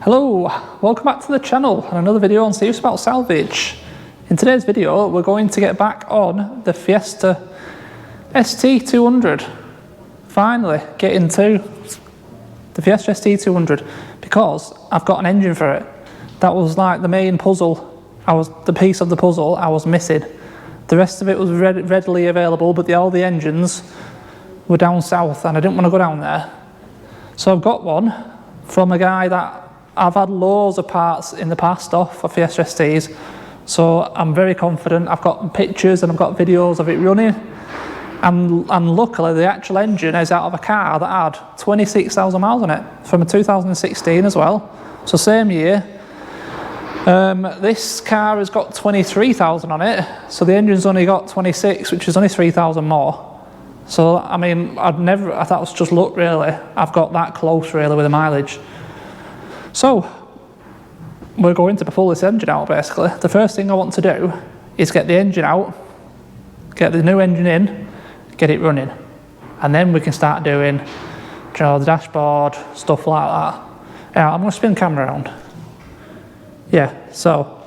Hello, welcome back to the channel and another video on serious about salvage. In today's video we're going to get back on the Fiesta ST200. Finally get into the Fiesta ST200 because I've got an engine for it. That was like the main puzzle, the piece of the puzzle I was missing. The rest of it was readily available, but all the engines were down south and I didn't want to go down there. So I've got one from a guy that I've had loads of parts in the past off for Fiesta STs, so I'm very confident. I've got pictures and I've got videos of it running, and luckily the actual engine is out of a car that had 26,000 miles on it from a 2016 as well, so same year. This car has got 23,000 on it, so the engine's only got 26, which is only 3,000 more. So I mean, I thought it was just luck really. I've got that close really with the mileage. So we're going to pull this engine out basically. The first thing I want to do is get the engine out, get the new engine in, get it running, and then we can start doing, you know, the dashboard, stuff like that. Yeah, I'm going to spin the camera around. Yeah, so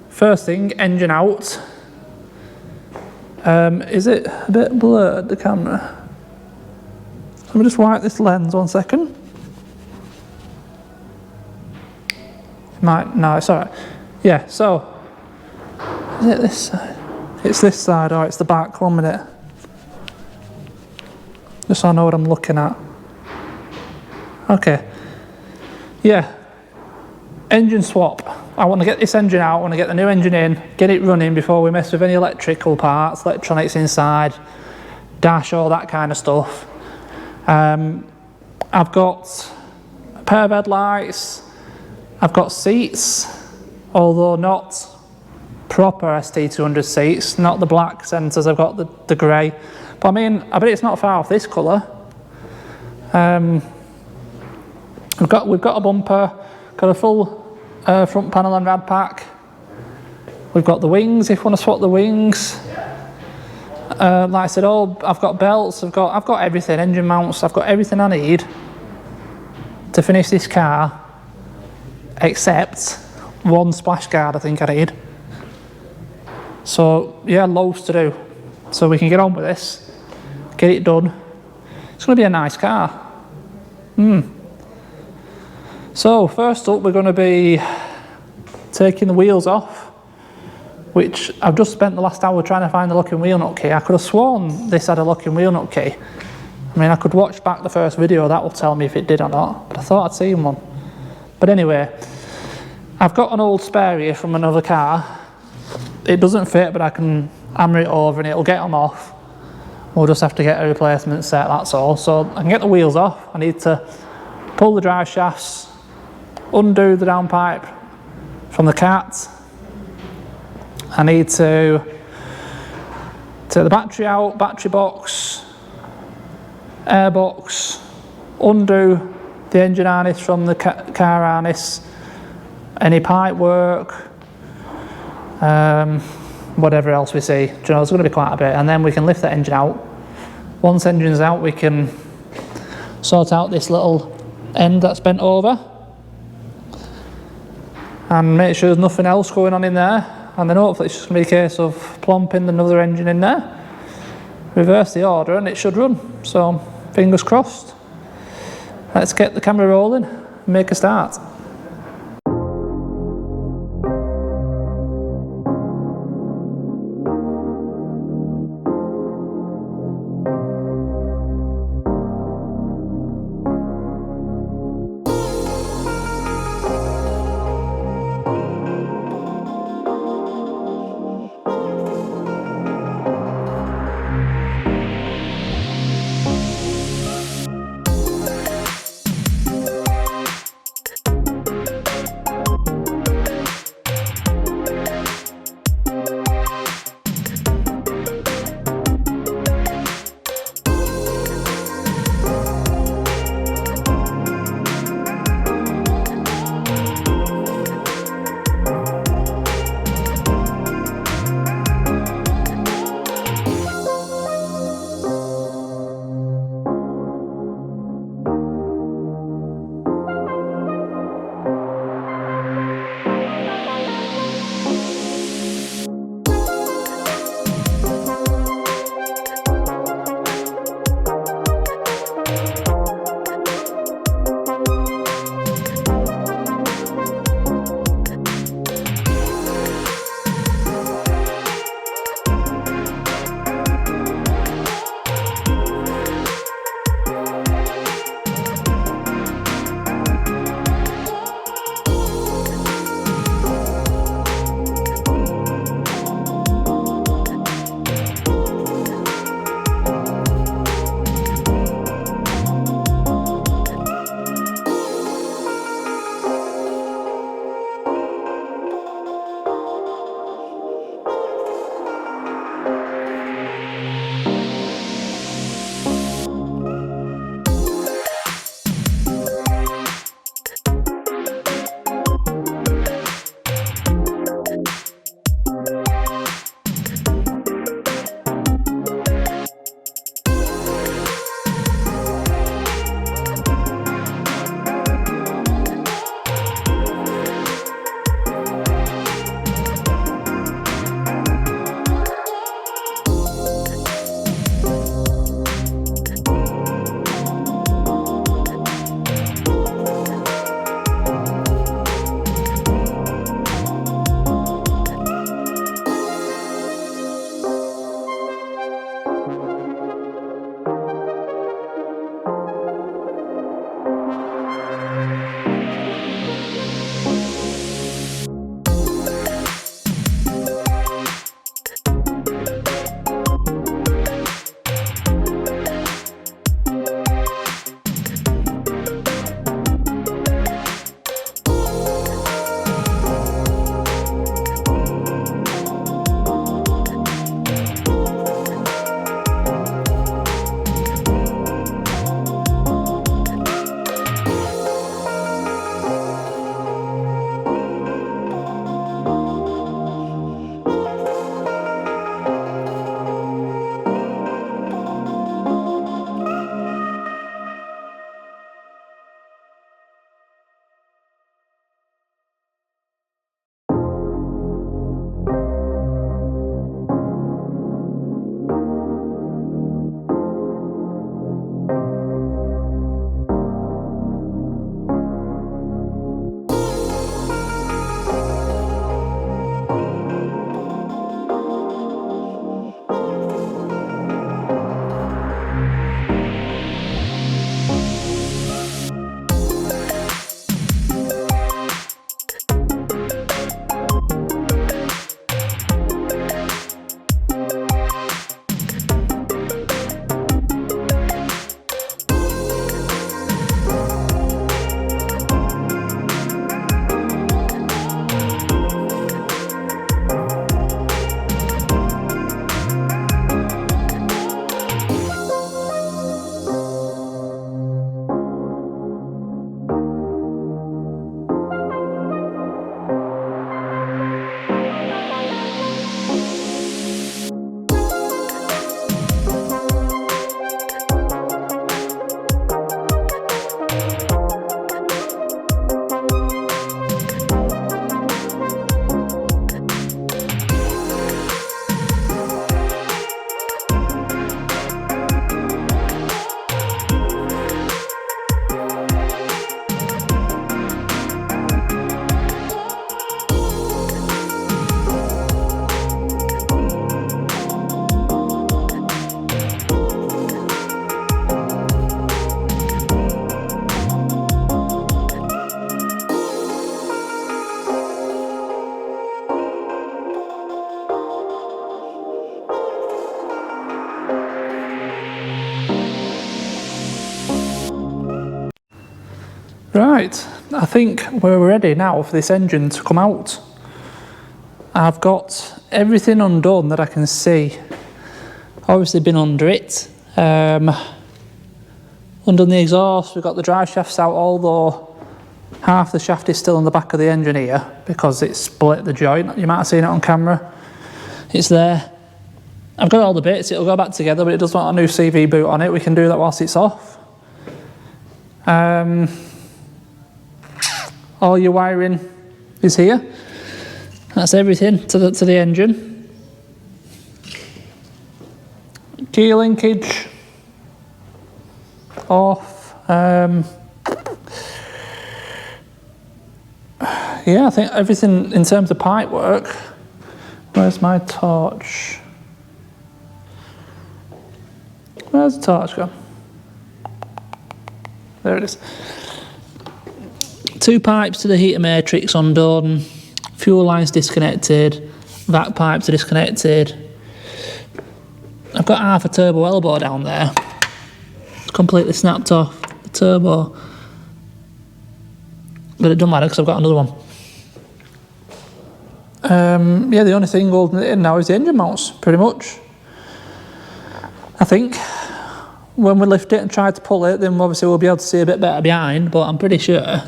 first thing, engine out. Is it a bit blurred, the camera? Let me just wipe this lens 1 second. No, it's alright. Yeah, so is it this side? It's this side, or it's the back, 1 minute. Just so I know what I'm looking at. Okay. Yeah. Engine swap. I want to get this engine out, I want to get the new engine in, get it running before we mess with any electrical parts, electronics inside, dash, all that kind of stuff. I've got a pair of headlights. I've got seats, although not proper ST200 seats, not the black centres, I've got the grey. But I mean, I bet it's not far off this colour. We've got a bumper, got a full front panel and rad pack. We've got the wings, if you want to swap the wings. Like I said, I've got belts, I've got everything, engine mounts, I've got everything I need to finish this car. Except one splash guard I think I need. So yeah, loads to do. So we can get on with this, get it done. It's going to be a nice car. So first up we're going to be taking the wheels off, which I've just spent the last hour trying to find the locking wheel nut key. I could have sworn this had a locking wheel nut key. I mean, I could watch back the first video, that will tell me if it did or not, but I thought I'd seen one. But anyway, I've got an old spare here from another car. It doesn't fit, but I can hammer it over and it'll get them off. We'll just have to get a replacement set, that's all. So I can get the wheels off. I need to pull the drive shafts, undo the downpipe from the cat. I need to take the battery out, battery box, air box, undo the engine harness from the car harness, any pipe work, whatever else we see. Do you know, there's going to be quite a bit, and then we can lift that engine out. Once the engine's out, we can sort out this little end that's bent over and make sure there's nothing else going on in there, and then hopefully it's just going to be a case of plumping another engine in there, reverse the order, and it should run. So fingers crossed. Let's get the camera rolling and make a start. Right, I think we're ready now for this engine to come out. I've got everything undone that I can see. Obviously been under it. Undone the exhaust, we've got the drive shafts out, although half the shaft is still on the back of the engine here because it's split the joint. You might have seen it on camera. It's there. I've got all the bits, it'll go back together, but it does want a new CV boot on it. We can do that whilst it's off. All your wiring is here. That's everything to the engine. Key linkage off. Yeah, I think everything in terms of pipe work. Where's my torch? Where's the torch gone? There it is. 2 pipes to the heater matrix undone, fuel lines disconnected, vac pipes are disconnected. I've got half a turbo elbow down there. It's completely snapped off the turbo. But it doesn't matter because I've got another one. Yeah, the only thing holding it in now is the engine mounts, pretty much. I think when we lift it and try to pull it, then obviously we'll be able to see a bit better behind, but I'm pretty sure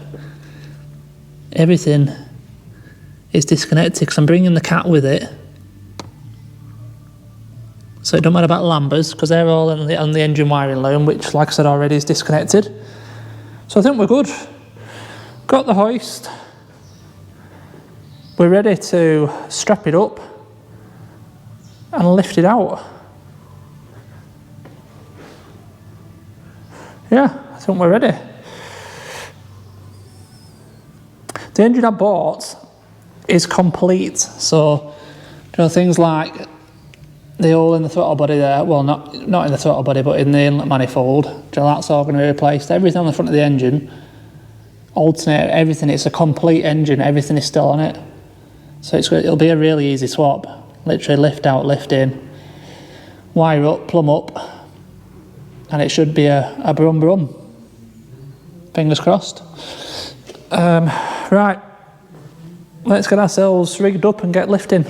everything is disconnected because I'm bringing the cat with it. So it don't matter about lambers because they're all on the engine wiring loom, which, like I said already, is disconnected. So I think we're good. Got the hoist. We're ready to strap it up and lift it out. Yeah, I think we're ready. The engine I bought is complete, so you know, things like the hole in the throttle body there, well not in the throttle body but in the inlet manifold, you know, that's all going to be replaced. Everything on the front of the engine, alternator, everything, it's a complete engine, everything is still on it. So it'll be a really easy swap. Literally lift out, lift in, wire up, plumb up, and it should be a brum brum. Fingers crossed. Right, let's get ourselves rigged up and get lifting.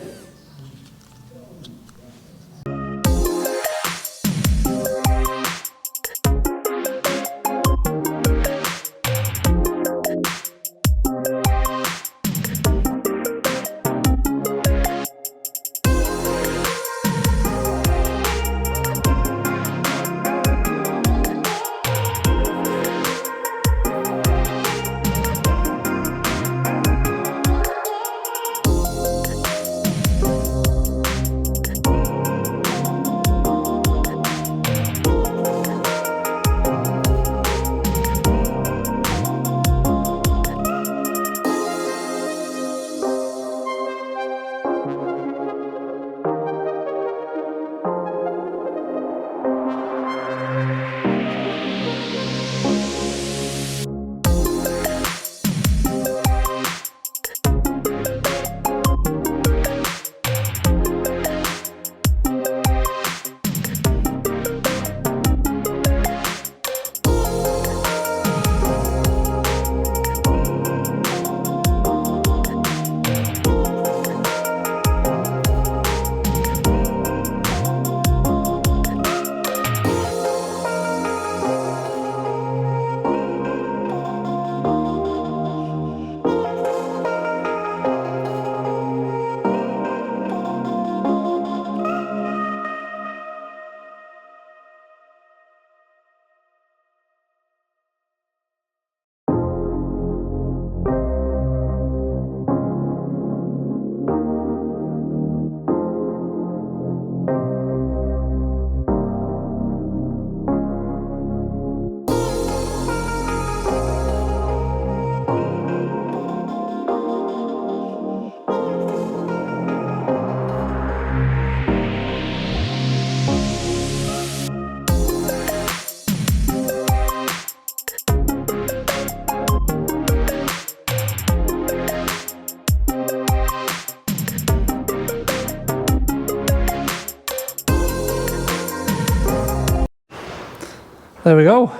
There we go.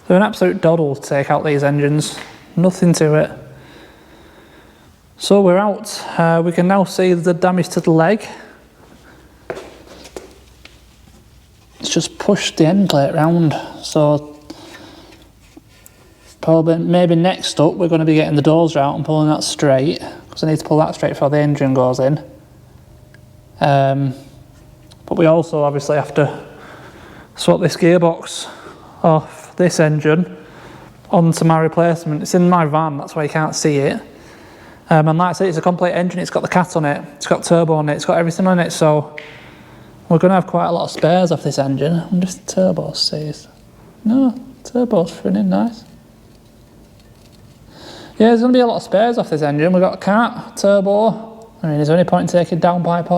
They're an absolute doddle to take out these engines, nothing to it. So we're out. We can now see the damage to the leg. It's just pushed the end plate round, so probably maybe next up we're going to be getting the doors out and pulling that straight, because I need to pull that straight before the engine goes in. But we also obviously have to swap this gearbox off this engine onto my replacement. It's in my van, that's why you can't see it. And like I say, it's a complete engine. It's got the cat on it, it's got turbo on it, it's got everything on it, so we're going to have quite a lot of spares off this engine. I wonder if the turbo stays. No, turbo's running nice. Yeah, there's going to be a lot of spares off this engine. We've got a cat, turbo. I mean, is there any point in taking downpipe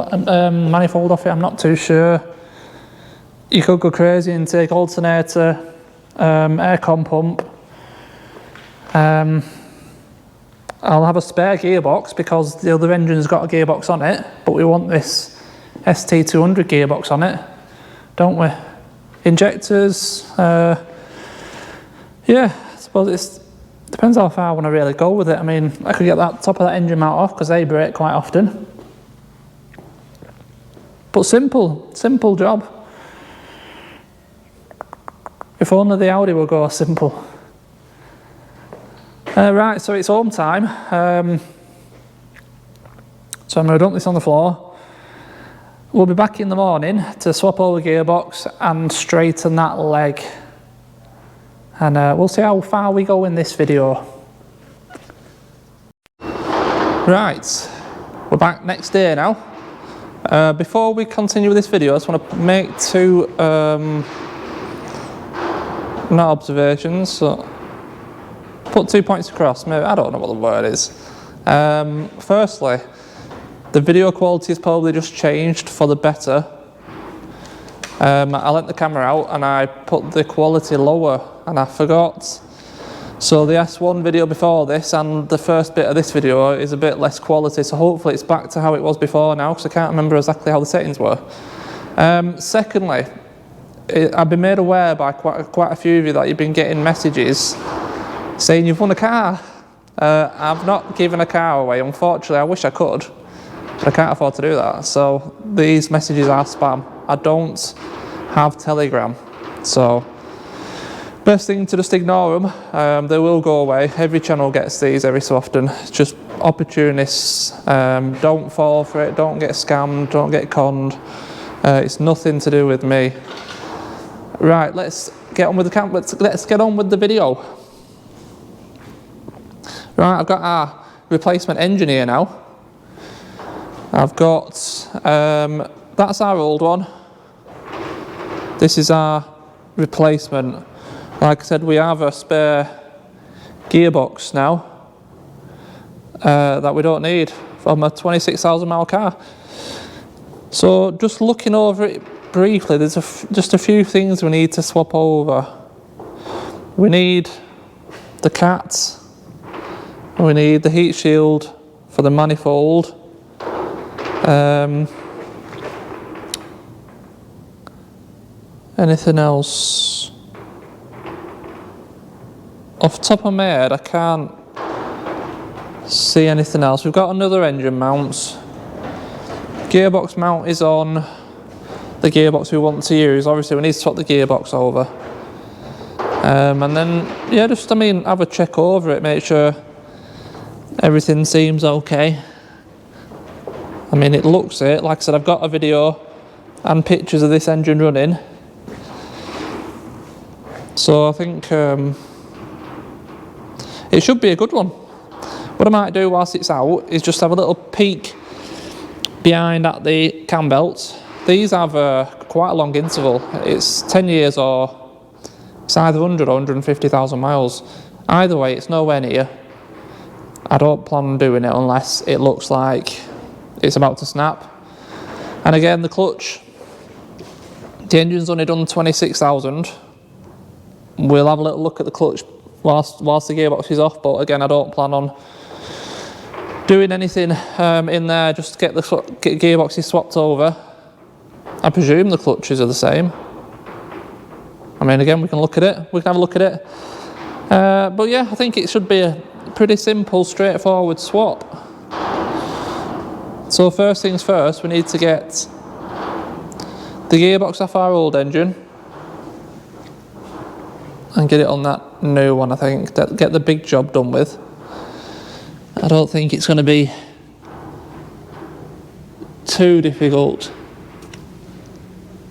manifold off it? I'm not too sure. You could go crazy and take alternator, aircon pump. I'll have a spare gearbox because the other engine's got a gearbox on it, but we want this ST200 gearbox on it, don't we? Injectors, yeah, I suppose it depends how far I want to really go with it. I mean, I could get that top of that engine mount off because they break quite often. But simple job. If only the Audi will go simple. Right, so it's home time. So I'm going to dump this on the floor. We'll be back in the morning to swap over the gearbox and straighten that leg. And we'll see how far we go in this video. Right, we're back next day now. Before we continue with this video, I just want to make two, not observations, so put 2 points across, maybe, I don't know what the word is. Firstly, the video quality has probably just changed for the better. I lent the camera out and I put the quality lower and I forgot. So the S1 video before this and the first bit of this video is a bit less quality, so hopefully it's back to how it was before now, because I can't remember exactly how the settings were. Secondly, I've been made aware by quite a few of you that you've been getting messages saying you've won a car. I've not given a car away, unfortunately. I wish I could, but I can't afford to do that. So these messages are spam. I don't have Telegram, so best thing to just ignore them. They will go away. Every channel gets these every so often. It's just opportunists. Don't fall for it. Don't get scammed. Don't get conned. It's nothing to do with me. Right, let's get on with the let's get on with the video. Right, I've got our replacement engine here now. I've got, that's our old one. This is our replacement. Like I said, we have a spare gearbox now that we don't need from a 26,000 mile car. So just looking over it briefly, there's just a few things we need to swap over. We need the cat. We need the heat shield for the manifold. Anything else? Off the top of my head, I can't see anything else. We've got another engine mount. Gearbox mount is on the gearbox we want to use. Obviously, we need to swap the gearbox over. And then, yeah, just, I mean, have a check over it, make sure everything seems okay. I mean, it looks it. Like I said, I've got a video and pictures of this engine running. So I think it should be a good one. What I might do whilst it's out is just have a little peek behind at the cam belts. These have quite a long interval. It's 10 years or it's either 100 or 150,000 miles. Either way, it's nowhere near. I don't plan on doing it unless it looks like it's about to snap. And again, the clutch, the engine's only done 26,000. We'll have a little look at the clutch whilst the gearbox is off, but again, I don't plan on doing anything in there, just to get the gearboxes swapped over. I presume the clutches are the same. mean, again, we can look at it. We can have a look at it. But yeah, I think it should be a pretty simple, straightforward swap. So first things first, we need to get the gearbox off our old engine and get it on that new one, I think. Get the big job done with. I don't think it's going to be too difficult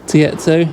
to get to.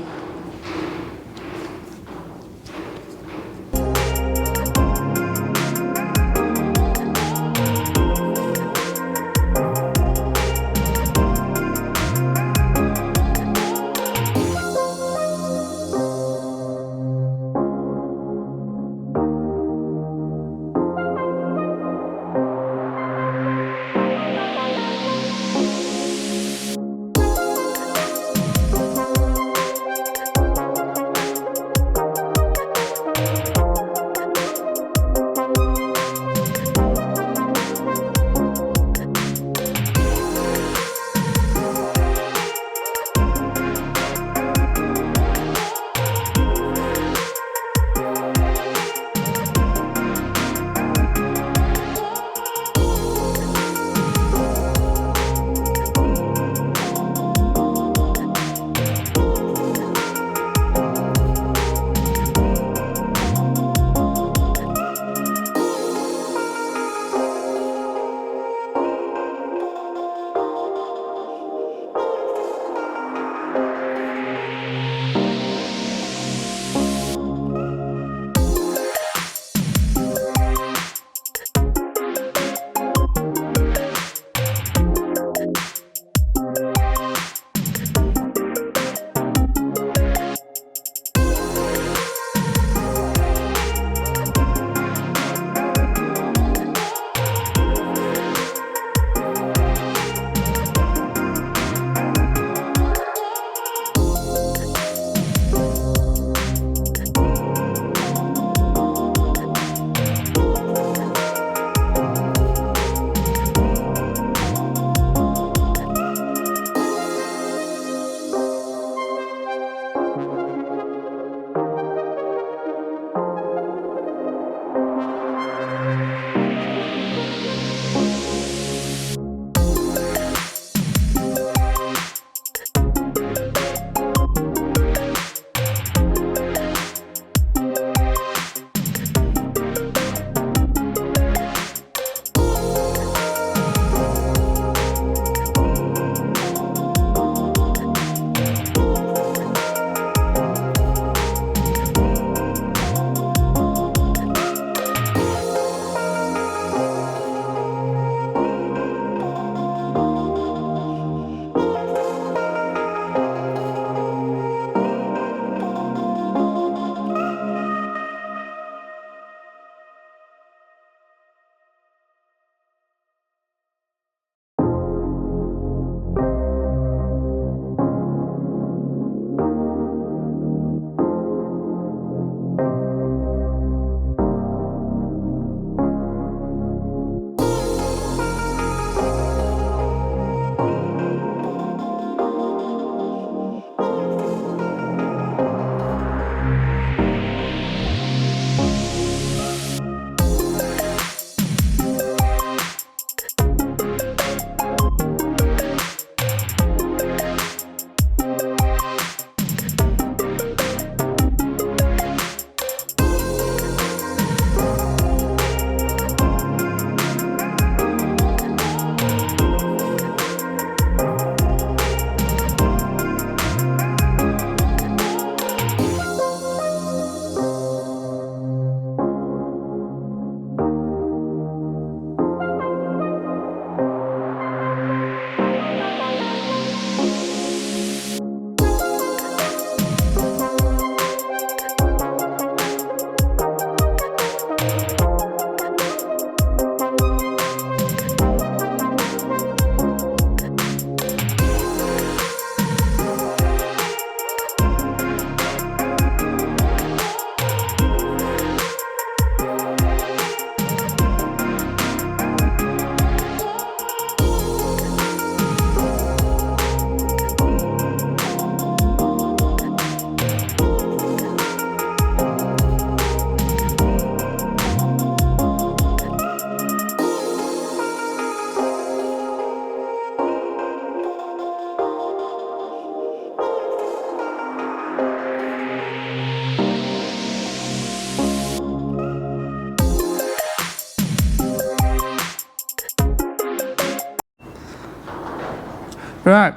Right,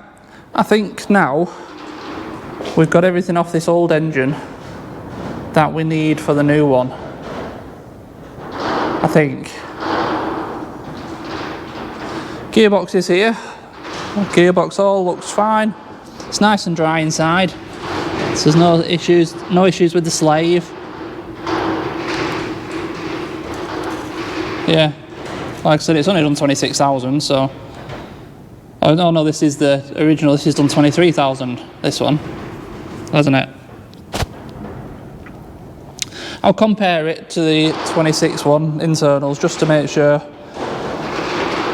I think now we've got everything off this old engine that we need for the new one. I think. Gearbox is here. Gearbox all looks fine. It's nice and dry inside. So there's no issues with the slave. Yeah, like I said, it's only done 26,000, so... Oh no, this is the original, this is done 23,000, this one, hasn't it? I'll compare it to the 26 one, internals, just to make sure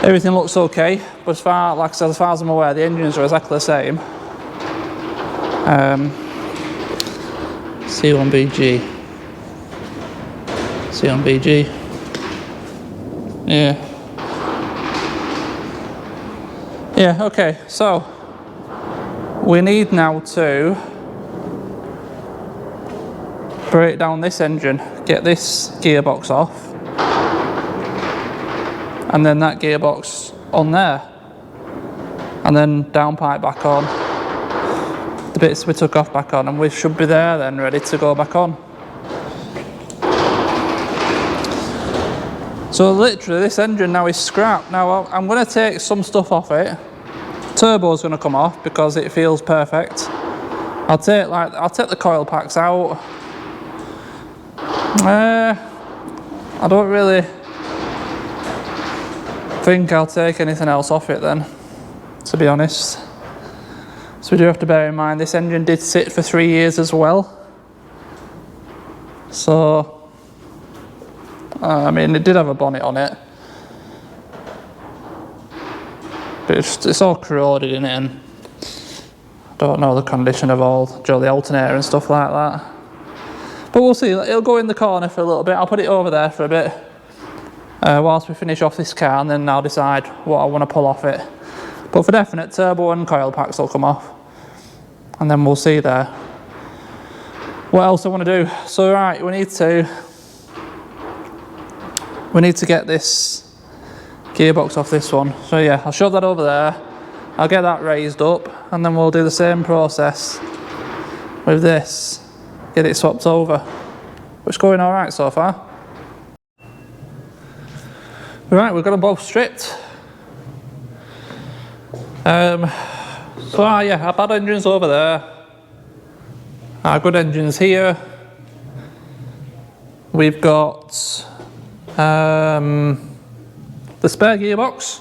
everything looks okay. But as far, like I said, as far as I'm aware, the engines are exactly the same. C1BG. C1BG. Yeah. Yeah, okay, so we need now to break down this engine, get this gearbox off, and then that gearbox on there, and then downpipe back on, the bits we took off back on, and we should be there then, ready to go back on. So literally this engine now is scrap. Now I'm going to take some stuff off it. Turbo's going to come off because it feels perfect. I'll take the coil packs out. I don't really think I'll take anything else off it then, to be honest. So we do have to bear in mind this engine did sit for 3 years as well. So I mean, it did have a bonnet on it, but it's all corroded in it, and I don't know the condition of all the alternator and stuff like that. But we'll see. It'll go in the corner for a little bit. I'll put it over there for a bit whilst we finish off this car, and then I'll decide what I want to pull off it. But for definite, turbo and coil packs will come off, and then we'll see there. What else I want to do? So right, we need to get this gearbox off this one. So yeah, I'll shove that over there. I'll get that raised up, and then we'll do the same process with this. Get it swapped over. Which is going all right so far. Right, we've got them both stripped. So yeah, our bad engine's over there. Our good engine's here. We've got the spare gearbox,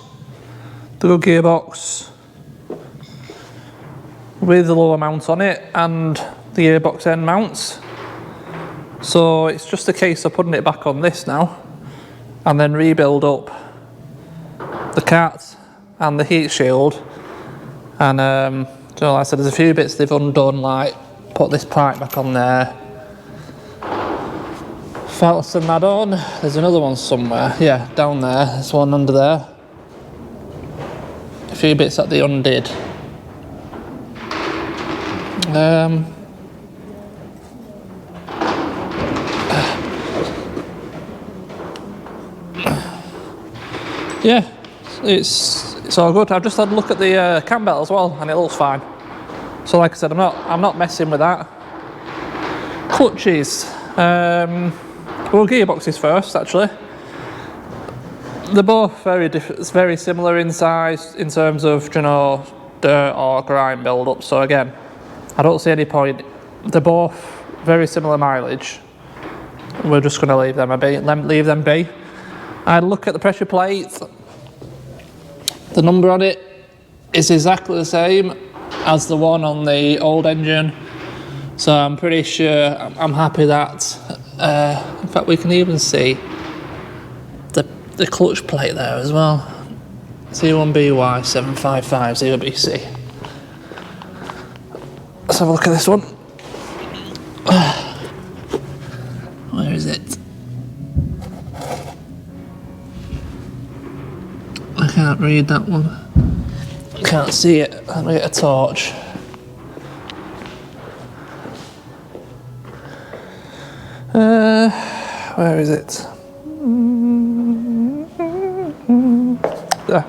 the good gearbox with the lower mount on it, and the gearbox end mounts. So it's just a case of putting it back on this now, and then rebuild up the cat and the heat shield. And so like I said, there's a few bits they've undone, like put this pipe back on there, fasten that on. There's another one somewhere, yeah, down there. There's one under there. A few bits that they undid. Yeah, it's all good. I've just had a look at the cam belt as well, and it looks fine. So like I said, I'm not messing with that. Clutches. Well, gearboxes first, actually. They're both very similar in size in terms of, you know, dirt or grime build-up. So again, I don't see any point. They're both very similar mileage. We're just going to leave them be. I had a look at the pressure plate. The number on it is exactly the same as the one on the old engine. So I'm pretty sure, I'm happy that, in fact we can even see the clutch plate there as well. C1BY 755 0BC. Let's have a look at this one. Where is it? I can't read that one. Can't see it. Let me get a torch. Where is it? There.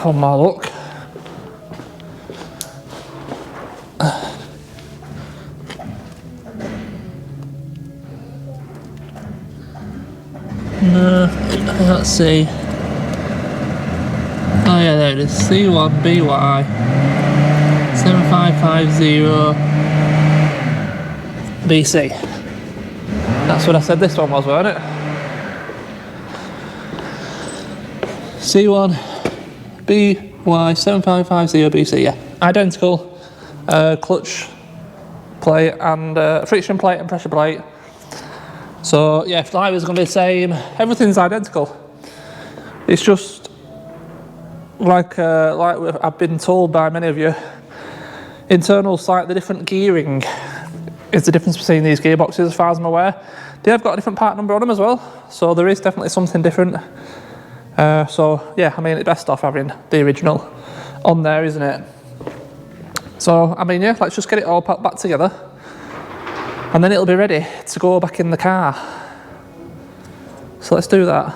One more look. No, let's see. Oh yeah, there it is. C1BY 7550 BC. That's what I said this one was, wasn't it? C1BY 7550 BC, yeah. Identical clutch plate and friction plate and pressure plate. So yeah, flywheel is going to be the same. Everything's identical. It's just like I've been told by many of you, internal slightly different gearing is the difference between these gearboxes as far as I'm aware. They have got a different part number on them as well, so there is definitely something different. So yeah, I mean, it's best off having the original on there, isn't it? So I mean, yeah, let's just get it all packed back together and then it'll be ready to go back in the car. So let's do that.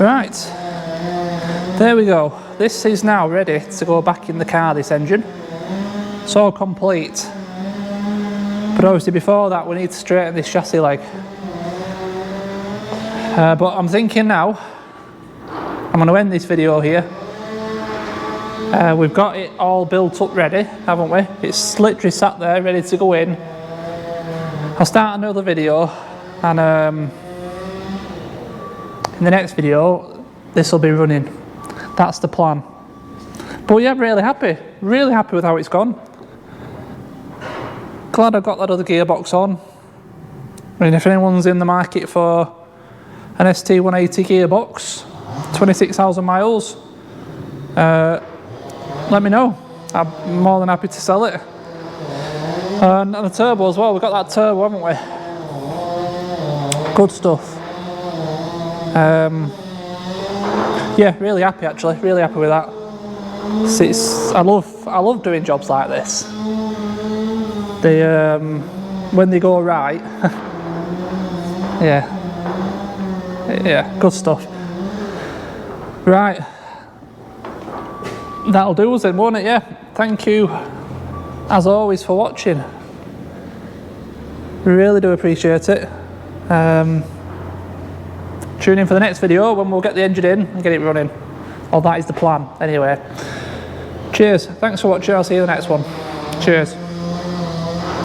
Right, there we go. This is now ready to go back in the car, this engine. It's all complete. But obviously before that we need to straighten this chassis leg. But I'm thinking now, I'm going to end this video here. We've got it all built up ready, haven't we? It's literally sat there ready to go in. I'll start another video, and in the next video this will be running. That's the plan. But yeah, really happy with how it's gone. Glad I got that other gearbox on. I mean, if anyone's in the market for an ST180 gearbox, 26,000 miles, let me know. I'm more than happy to sell it. And the turbo as well, we've got that turbo, haven't we? Good stuff. Yeah, really happy actually, really happy with that. I love doing jobs like this. When they go right, yeah, good stuff. Right, that'll do us then, won't it? Yeah, thank you as always for watching. Really do appreciate it. Tune in for the next video when we'll get the engine in and get it running. Or that is the plan anyway. Cheers, thanks for watching, I'll see you in the next one. Cheers.